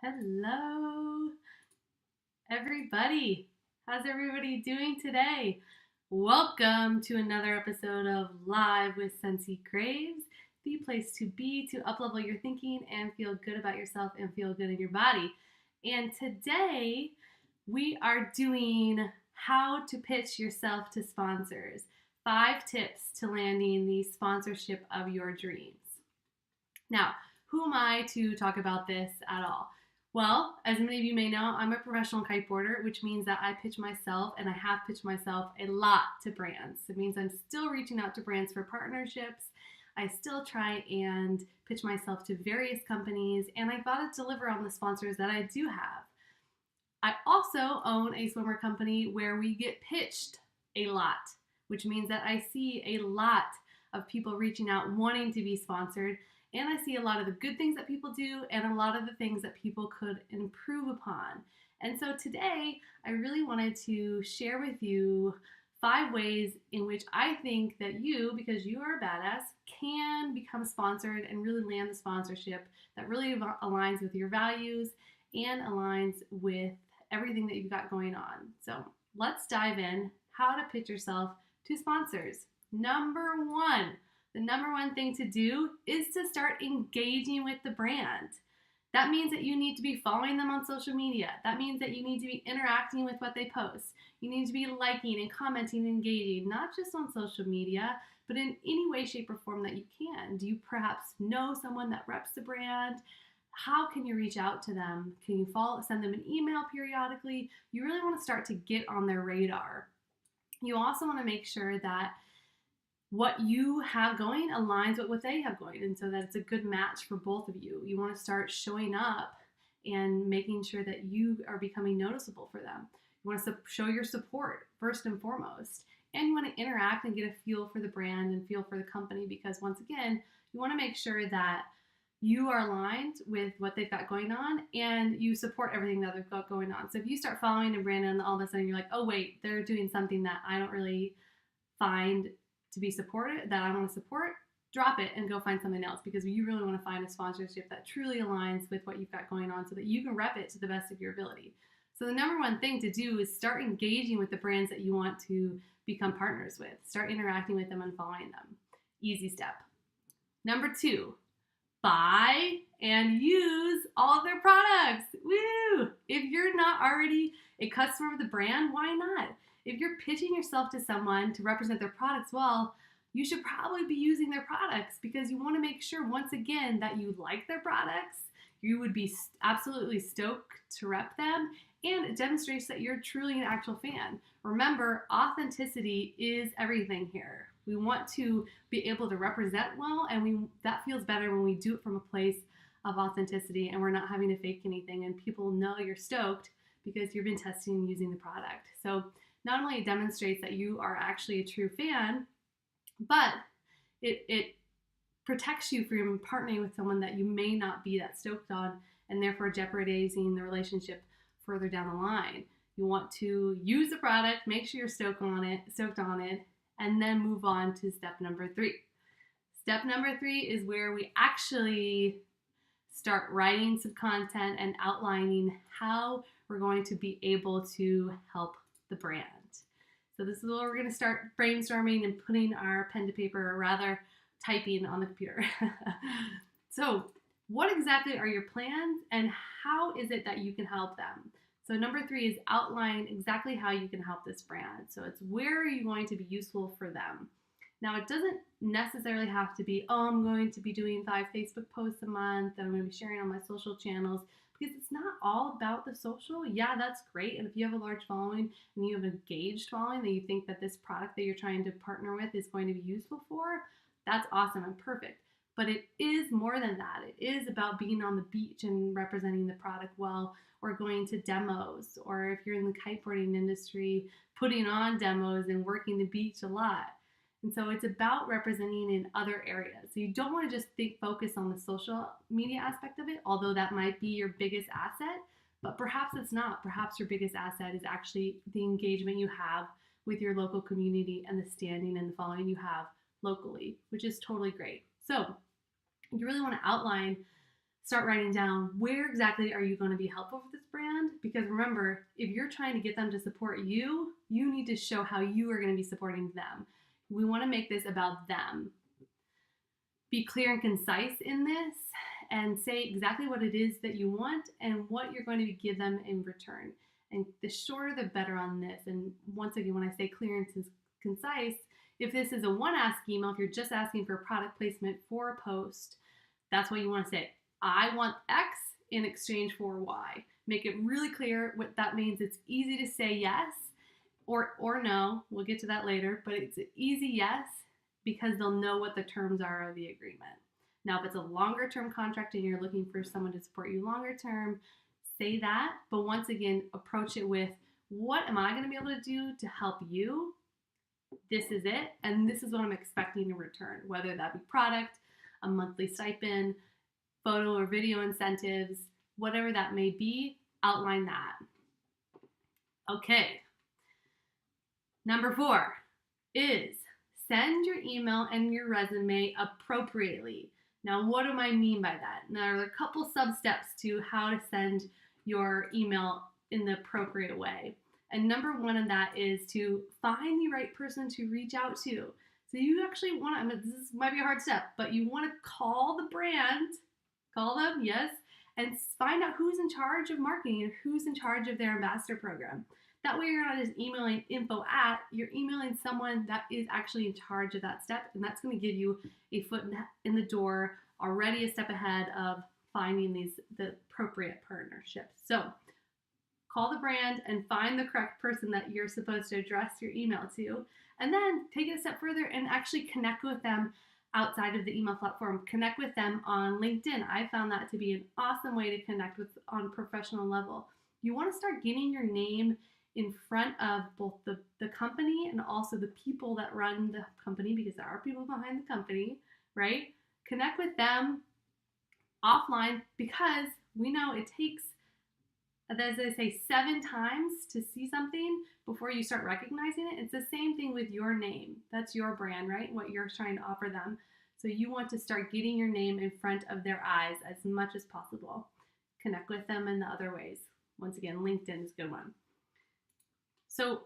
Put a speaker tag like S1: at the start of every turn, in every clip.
S1: Hello, everybody. How's everybody doing today? Welcome to another episode of Live with Sensi Graves, the place to be to uplevel your thinking and feel good about yourself and feel good in your body. And today we are doing how to pitch yourself to sponsors. 5 tips to landing the sponsorship of your dreams. Now, who am I to talk about this at all? Well, as many of you may know, I'm a professional kiteboarder, which means that I pitch myself and I have pitched myself a lot to brands. It means I'm still reaching out to brands for partnerships. I still try and pitch myself to various companies, and I got to deliver on the sponsors that I do have. I also own a swimmer company where we get pitched a lot, which means that I see a lot of people reaching out wanting to be sponsored, and I see a lot of the good things that people do and a lot of the things that people could improve upon. And so today, I really wanted to share with you 5 ways in which I think that you, because you are a badass, can become sponsored and really land the sponsorship that really aligns with your values and aligns with everything that you've got going on. So let's dive in. How to pitch yourself to sponsors. The number one thing to do is to start engaging with the brand. That means that you need to be following them on social media. That means that you need to be interacting with what they post. You need to be liking and commenting and engaging, not just on social media, but in any way, shape, or form that you can. Do you perhaps know someone that reps the brand? How can you reach out to them? Can you send them an email periodically? You really want to start to get on their radar. You also want to make sure that what you have going aligns with what they have going, and so that it's a good match for both of you. You want to start showing up and making sure that you are becoming noticeable for them. You want to show your support first and foremost, and you want to interact and get a feel for the brand and feel for the company, because once again, you want to make sure that you are aligned with what they've got going on and you support everything that they've got going on. So if you start following a brand and all of a sudden you're like, oh wait, they're doing something that I don't really find to be supported, that I want to support, drop it and go find something else, because you really want to find a sponsorship that truly aligns with what you've got going on so that you can rep it to the best of your ability. So the number one thing to do is start engaging with the brands that you want to become partners with. Start interacting with them and following them. Easy step. Number 2, buy and use all of their products. Woo! If you're not already a customer of the brand, why not? If you're pitching yourself to someone to represent their products well, you should probably be using their products, because you want to make sure, once again, that you like their products. You would be absolutely stoked to rep them, and it demonstrates that you're truly an actual fan. Remember, authenticity is everything here. We want to be able to represent well, and that feels better when we do it from a place of authenticity and we're not having to fake anything, and people know you're stoked because you've been testing and using the product. So not only it demonstrates that you are actually a true fan, but it protects you from partnering with someone that you may not be that stoked on, and therefore jeopardizing the relationship further down the line. You want to use the product, make sure you're stoked on it, and then move on to step number 3. Step number 3 is where we actually start writing some content and outlining how we're going to be able to help the brand. So this is where we're going to start brainstorming and putting our pen to paper, or rather typing on the computer. So what exactly are your plans and how is it that you can help them? So number 3 is outline exactly how you can help this brand. So it's where are you going to be useful for them? Now, it doesn't necessarily have to be, oh, I'm going to be doing 5 Facebook posts a month and I'm going to be sharing on my social channels, because it's not all about the social. Yeah, that's great. And if you have a large following and you have an engaged following that you think that this product that you're trying to partner with is going to be useful for, that's awesome and perfect. But it is more than that. It is about being on the beach and representing the product well, or going to demos, or if you're in the kiteboarding industry, putting on demos and working the beach a lot. And so it's about representing in other areas. So you don't want to just focus on the social media aspect of it, although that might be your biggest asset, but perhaps it's not. Perhaps your biggest asset is actually the engagement you have with your local community and the standing and the following you have locally, which is totally great. So you really want to outline start writing down where exactly are you going to be helpful for this brand. Because remember, if you're trying to get them to support you, you need to show how you are going to be supporting them. We want to make this about them. Be clear and concise in this and say exactly what it is that you want and what you're going to give them in return. And the shorter the better on this. And once again, when I say clear and concise, if this is a one ask email, if you're just asking for product placement for a post, that's what you want to say. I want X in exchange for Y. Make it really clear what that means. It's easy to say yes or no. We'll get to that later, but it's an easy yes because they'll know what the terms are of the agreement. Now, if it's a longer term contract and you're looking for someone to support you longer term, say that. But once again, approach it with, what am I going to be able to do to help you? This is it. And this is what I'm expecting in return, whether that be product, a monthly stipend, photo or video incentives, whatever that may be, outline that. Okay. Number 4 is send your email and your resume appropriately. Now, what do I mean by that? Now, there are a couple sub-steps to how to send your email in the appropriate way. And number 1 of that is to find the right person to reach out to. So you actually want to, I mean, this might be a hard step, but you want to call the brand, call them, yes, and find out who's in charge of marketing and who's in charge of their ambassador program. That way you're not just emailing info at, you're emailing someone that is actually in charge of that step, and that's going to give you a foot in the door, already a step ahead of finding the appropriate partnerships. So call the brand and find the correct person that you're supposed to address your email to, and then take it a step further and actually connect with them outside of the email platform. Connect with them on LinkedIn. I found that to be an awesome way to connect with on a professional level. You want to start getting your name in front of both the company and also the people that run the company, because there are people behind the company, right? Connect with them offline, because we know it takes, as I say, 7 times to see something before you start recognizing it. It's the same thing with your name. That's your brand, right? What you're trying to offer them. So you want to start getting your name in front of their eyes as much as possible. Connect with them in the other ways. Once again, LinkedIn is a good one. So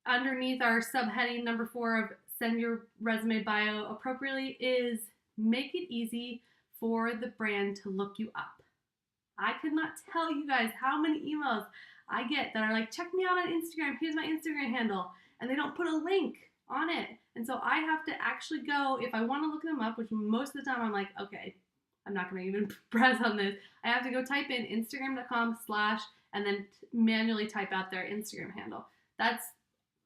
S1: underneath our subheading number 4 of send your resume bio appropriately is make it easy for the brand to look you up. I could not tell you guys how many emails I get that are like, check me out on Instagram, here's my Instagram handle, and they don't put a link on it. And so I have to actually go, if I want to look them up, which most of the time I'm like, okay, I'm not going to even press on this. I have to go type in instagram.com/ and then manually type out their Instagram handle. That's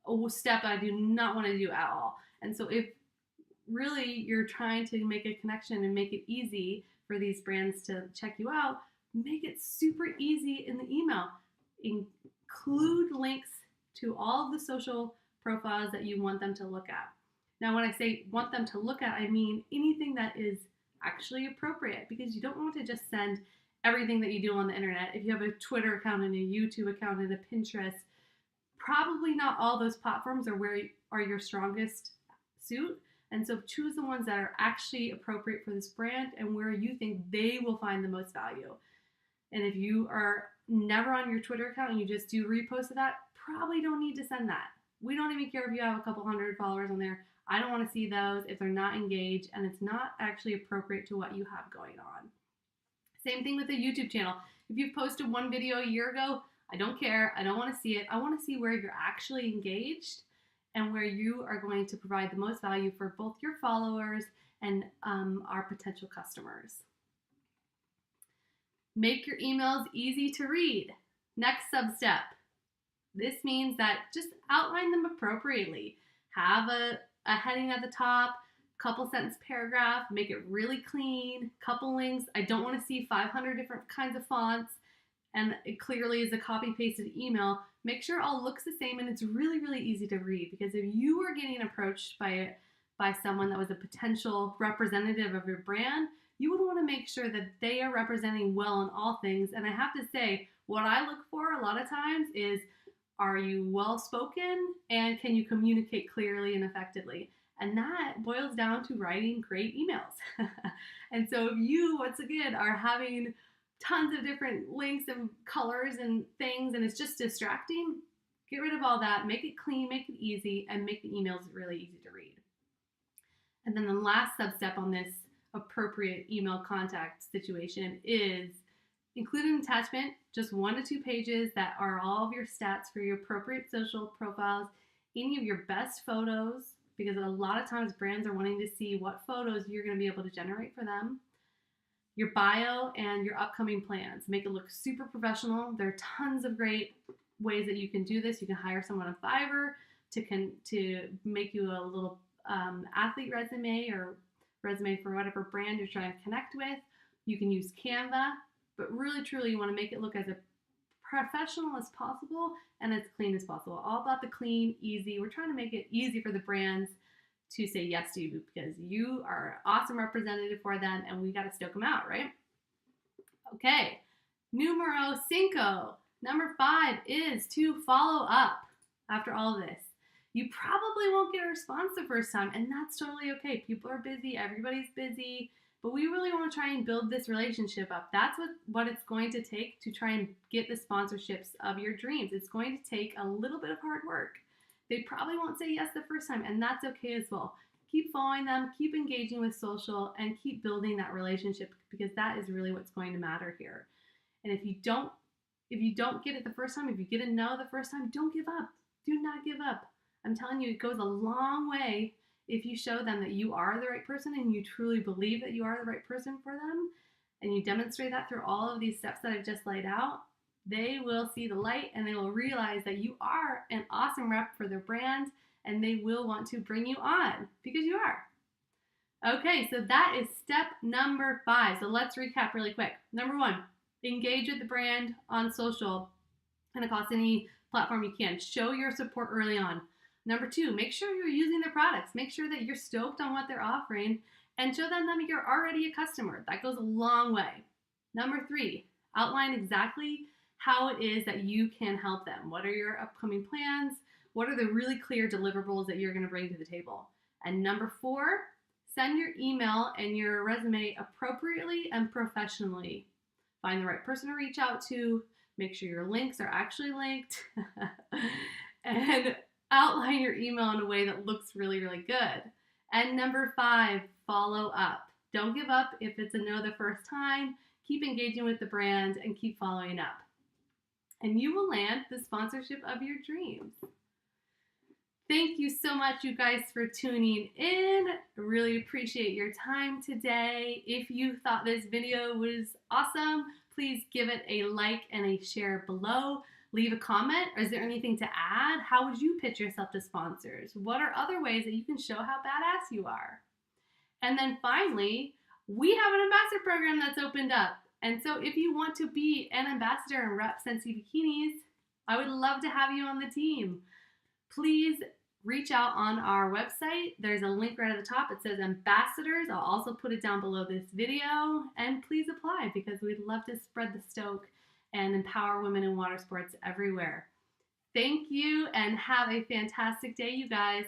S1: a step I do not want to do at all. And so if really you're trying to make a connection and make it easy for these brands to check you out, make it super easy in the email. Include links to all of the social profiles that you want them to look at. Now, when I say want them to look at, I mean anything that is actually appropriate, because you don't want to just send everything that you do on the internet. If you have a Twitter account and a YouTube account and a Pinterest, probably not all those platforms are where are your strongest suit. And so choose the ones that are actually appropriate for this brand and where you think they will find the most value. And if you are never on your Twitter account and you just do repost of that, probably don't need to send that. We don't even care if you have a couple hundred followers on there. I don't want to see those if they're not engaged and it's not actually appropriate to what you have going on. Same thing with a YouTube channel. If you've posted one video a year ago, I don't care. I don't want to see it. I want to see where you're actually engaged and where you are going to provide the most value for both your followers and our potential customers. Make your emails easy to read. Next sub-step. This means that just outline them appropriately. Have a heading at the top, couple sentence paragraph, make it really clean, couple links. I don't want to see 500 different kinds of fonts, and it clearly is a copy-pasted email. Make sure it all looks the same and it's really, really easy to read, because if you were getting approached by someone that was a potential representative of your brand, you would want to make sure that they are representing well in all things. And I have to say, what I look for a lot of times is, are you well spoken and can you communicate clearly and effectively? And that boils down to writing great emails. And so if you, once again, are having tons of different links and colors and things, and it's just distracting, get rid of all that, make it clean, make it easy, and make the emails really easy to read. And then the last sub-step on this appropriate email contact situation is include an attachment, just 1 to 2 pages that are all of your stats for your appropriate social profiles, any of your best photos, because a lot of times brands are wanting to see what photos you're going to be able to generate for them, your bio, and your upcoming plans. Make it look super professional. There are tons of great ways that you can do this. You can hire someone on Fiverr to make you a little athlete resume or resume for whatever brand you're trying to connect with. You can use Canva, but really, truly, you want to make it look as professional as possible and as clean as possible. All about the clean, easy. We're trying to make it easy for the brands to say yes to you because you are an awesome representative for them and we got to stoke them out, right? Okay, numero cinco. Number 5 is to follow up after all of this. You probably won't get a response the first time, and that's totally okay. People are busy, everybody's busy, but we really want to try and build this relationship up. That's what it's going to take to try and get the sponsorships of your dreams. It's going to take a little bit of hard work. They probably won't say yes the first time, and that's okay as well. Keep following them, keep engaging with social, and keep building that relationship because that is really what's going to matter here. And if you don't get it the first time, if you get a no the first time, don't give up. Do not give up. I'm telling you, it goes a long way if you show them that you are the right person and you truly believe that you are the right person for them, and you demonstrate that through all of these steps that I've just laid out. They will see the light and they will realize that you are an awesome rep for their brand and they will want to bring you on because you are. Okay, so that is step number 5. So let's recap really quick. Number 1, engage with the brand on social and across any platform you can. Show your support early on. Number 2, make sure you're using their products. Make sure that you're stoked on what they're offering and show them that you're already a customer. That goes a long way. Number 3, outline exactly how it is that you can help them. What are your upcoming plans? What are the really clear deliverables that you're going to bring to the table? And number 4, send your email and your resume appropriately and professionally. Find the right person to reach out to. Make sure your links are actually linked. And outline your email in a way that looks really, really good. And number 5, follow up. Don't give up if it's a no the first time. Keep engaging with the brand and keep following up. And you will land the sponsorship of your dreams. Thank you so much, you guys, for tuning in. I really appreciate your time today. If you thought this video was awesome, please give it a like and a share below. Leave a comment. Is there anything to add? How would you pitch yourself to sponsors? What are other ways that you can show how badass you are? And then finally, we have an ambassador program that's opened up. And so if you want to be an ambassador and rep Scentsy Bikinis, I would love to have you on the team. Please reach out on our website. There's a link right at the top. It says ambassadors. I'll also put it down below this video. And please apply because we'd love to spread the stoke and empower women in water sports everywhere. Thank you and have a fantastic day, you guys.